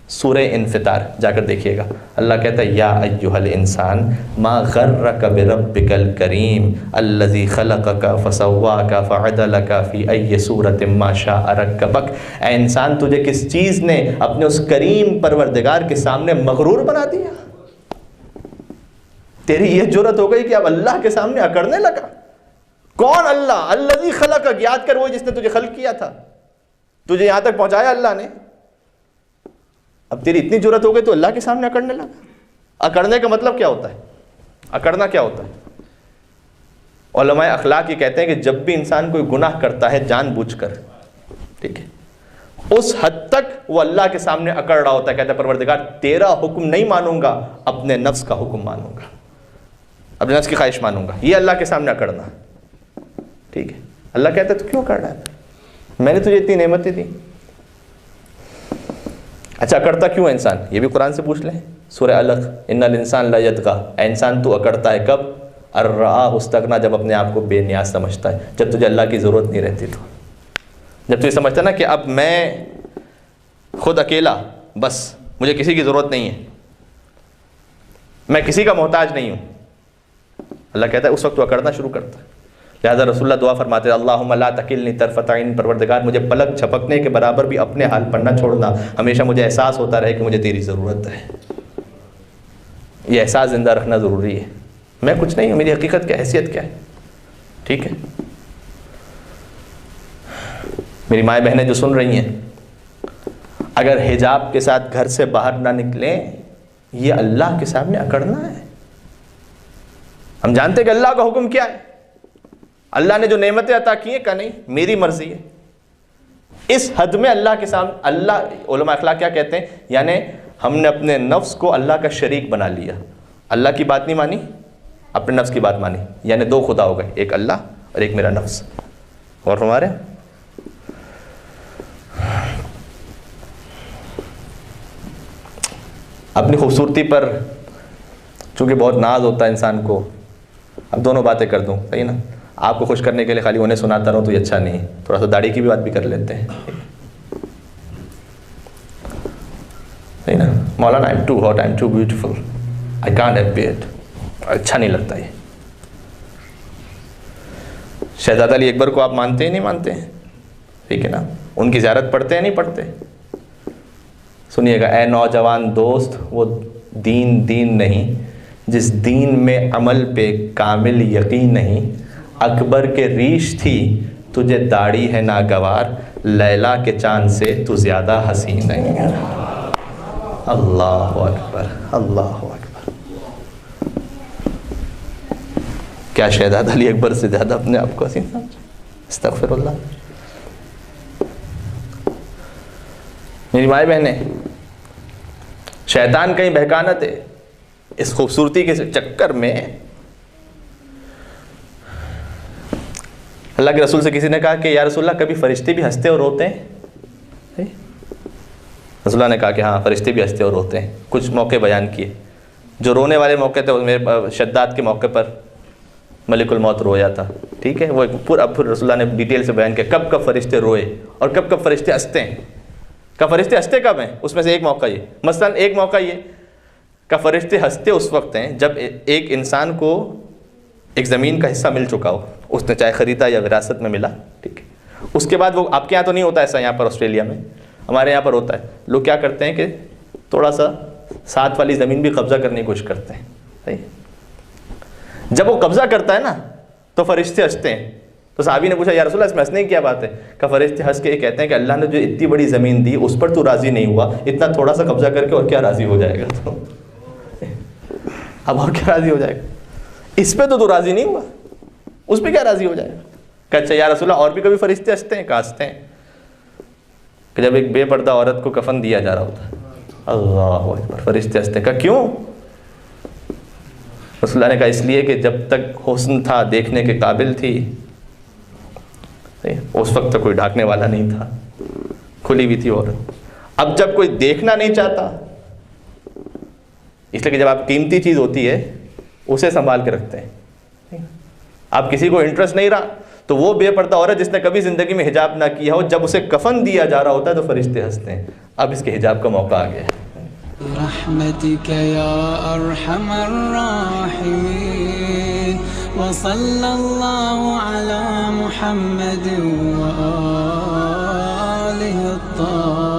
سورہ انفطار جا کر دیکھیے گا، اللہ کہتا ہے یا ایھا الانسان ما غرک بربک الکریم الذی خلقک فسواک فعدلک فی ای صورۃ ما شاء رکبک۔ اے انسان تجھے کس چیز نے اپنے اس کریم پروردگار کے سامنے مغرور بنا دیا؟ تیری یہ جرأت ہو گئی کہ اب اللہ کے سامنے اکڑنے لگا۔ کون اللہ؟ الذی خلقک، یاد کر وہ جس نے تجھے خلق کیا تھا، تجھے یہاں تک پہنچایا اللہ نے۔ اب تیری اتنی جرأت ہو گئی تو اللہ کے سامنے اکڑنے لگا۔ اکڑنے کا مطلب کیا ہوتا ہے؟ اکڑنا کیا ہوتا ہے؟ علماء اخلاق یہ کہتے ہیں کہ جب بھی انسان کوئی گناہ کرتا ہے جان بوجھ کر، ٹھیک ہے، اس حد تک وہ اللہ کے سامنے اکڑ رہا ہوتا ہے، کہتا ہے پروردگار تیرا حکم نہیں مانوں گا، اپنے نفس کا حکم مانوں گا، اپنے نفس کی خواہش مانوں گا۔ یہ اللہ کے سامنے اکڑنا، ٹھیک ہے۔ اللہ کہتا ہے تو کیوں اکڑ رہا ہے؟ میں نے تجھے اتنی نعمتیں دی۔ اچھا اکڑتا کیوں ہے انسان؟ یہ بھی قرآن سے پوچھ لیں، سورہ علق، ان الانسان لا یطغی، اے انسان تو اکڑتا ہے کب؟ ان رآہ استغنی، جب اپنے آپ کو بے نیاز سمجھتا ہے، جب تجھے اللہ کی ضرورت نہیں رہتی تو، جب تو یہ سمجھتا ہے نا کہ اب میں خود اکیلا، بس مجھے کسی کی ضرورت نہیں ہے، میں کسی کا محتاج نہیں ہوں، اللہ کہتا ہے اس وقت تو اکڑنا شروع کرتا ہے۔ لہٰذا رسول اللہ دعا فرماتے ہیں اللہم لا تکلنی طرفۃ عین، پروردگار مجھے پلک جھپکنے کے برابر بھی اپنے حال پر نہ چھوڑنا، ہمیشہ مجھے احساس ہوتا رہے کہ مجھے تیری ضرورت ہے۔ یہ احساس زندہ رکھنا ضروری ہے، میں کچھ نہیں ہوں، میری حقیقت کیا، حیثیت کیا ہے، ٹھیک ہے۔ میری مائیں بہنیں جو سن رہی ہیں، اگر حجاب کے ساتھ گھر سے باہر نہ نکلیں، یہ اللہ کے سامنے اکڑنا ہے۔ ہم جانتے کہ اللہ کا حکم کیا ہے، اللہ نے جو نعمتیں عطا کی ہیں، کہا نہیں میری مرضی ہے۔ اس حد میں اللہ کے سامنے، اللہ، علماء اخلاق کیا کہتے ہیں، یعنی ہم نے اپنے نفس کو اللہ کا شریک بنا لیا، اللہ کی بات نہیں مانی، اپنے نفس کی بات مانی، یعنی دو خدا ہو گئے، ایک اللہ اور ایک میرا نفس۔ اور ہمارے اپنی خوبصورتی پر چونکہ بہت ناز ہوتا ہے انسان کو، اب دونوں باتیں کر دوں، صحیح نا؟ آپ کو خوش کرنے کے لیے خالی انہیں سناتا رہوں تو یہ اچھا نہیں، تھوڑا سا داڑھی کی بھی بات بھی کر لیتے ہیں، صحیح نا؟ مولانا I'm too hot, I'm too beautiful, I can't have beard، اچھا نہیں لگتا یہ۔ شہزادہ علی اکبر کو آپ مانتے ہیں نہیں مانتے ہیں؟ ٹھیک ہے نا؟ ان کی زیارت پڑھتے ہیں نہیں پڑھتے؟ سنیے گا، اے نوجوان دوست، وہ دین نہیں جس دین میں عمل پہ کامل یقین نہیں، اکبر کے ریش تھی تجھے داڑھی ہے ناگوار، لیلا کے چاند سے تو زیادہ حسین نہیں۔ اللہ اکبر، اللہ اکبر۔ کیا شہزادہ علی اکبر سے زیادہ اپنے آپ کو حسین سمجھا؟ استغفر اللہ۔ میری مائیں بہنیں، شیطان کہیں بہکانا تھے اس خوبصورتی کے چکر میں۔ اللہ کے رسول سے کسی نے کہا کہ یا رسول اللہ کبھی فرشتے بھی ہنستے اور روتے ہیں؟ رسول اللہ نے کہا کہ ہاں فرشتے بھی ہنستے اور روتے ہیں۔ کچھ موقع بیان کیے، جو رونے والے موقع تھے، میرے شداد کے موقع پر ملک الموت رویا تھا، ٹھیک ہے، وہ اب پھر رسول اللہ نے ڈیٹیل سے بیان کیا کب کب فرشتے روئے اور کب کب فرشتے ہنستے ہیں، کہ فرشتے ہنستے کب ہیں۔ اس میں سے ایک موقع یہ، مثلا ایک موقع یہ کہ فرشتے ہنستے اس وقت ہیں جب ایک انسان کو ایک زمین کا حصہ مل چکا ہو، اس نے چاہے خریدا یا وراثت میں ملا، ٹھیک ہے، اس کے بعد وہ، آپ کے یہاں تو نہیں ہوتا ایسا، یہاں پر آسٹریلیا میں، ہمارے یہاں پر ہوتا ہے، لوگ کیا کرتے ہیں کہ تھوڑا سا ساتھ والی زمین بھی قبضہ کرنے کی کوشش کرتے ہیں، صحیح۔ جب وہ قبضہ کرتا ہے نا تو فرشتے ہنستے ہیں۔ تو صحابی نے پوچھا یا رسول اللہ اس میں ہنسنے کی کیا بات ہے؟ کہ فرشتے ہنس کے یہ کہتے ہیں کہ اللہ نے جو اتنی بڑی زمین دی اس پر تو راضی نہیں ہوا، اتنا تھوڑا سا قبضہ کر کے اور کیا راضی ہو جائے گا؟ تو اب اور کیا راضی ہو جائے گا؟ اس پہ تو راضی نہیں ہوا، اس پہ کیا راضی ہو جائے گا؟ کہ اچھا یا رسول اللہ اور بھی کبھی فرشتے ہنستے ہیں؟ کہ ہنستے ہیں، کہ جب ایک بے پردہ عورت کو کفن دیا جا رہا ہوتا ہے، اللہ اکبر، فرشتے ہنستے ہیں۔ کہ کیوں؟ رسول اللہ نے کہا اس لیے کہ جب تک حسن تھا، دیکھنے کے قابل تھی، اس وقت تک کوئی ڈھانکنے والا نہیں تھا، کھلی ہوئی تھی عورت۔ اب جب کوئی دیکھنا نہیں چاہتا، اس لیے کہ جب آپ قیمتی چیز ہوتی ہے اسے سنبھال کے رکھتے ہیں، آپ کسی کو انٹرسٹ نہیں رہا تو وہ بے پردہ عورت جس نے کبھی زندگی میں حجاب نہ کیا ہو، جب اسے کفن دیا جا رہا ہوتا ہے تو فرشتے ہنستے ہیں۔ اب اس کے حجاب کا موقع آ گیا ہے. برحمتك يا أرحم الراحمين وصلى الله على محمد وآله الطاهرين.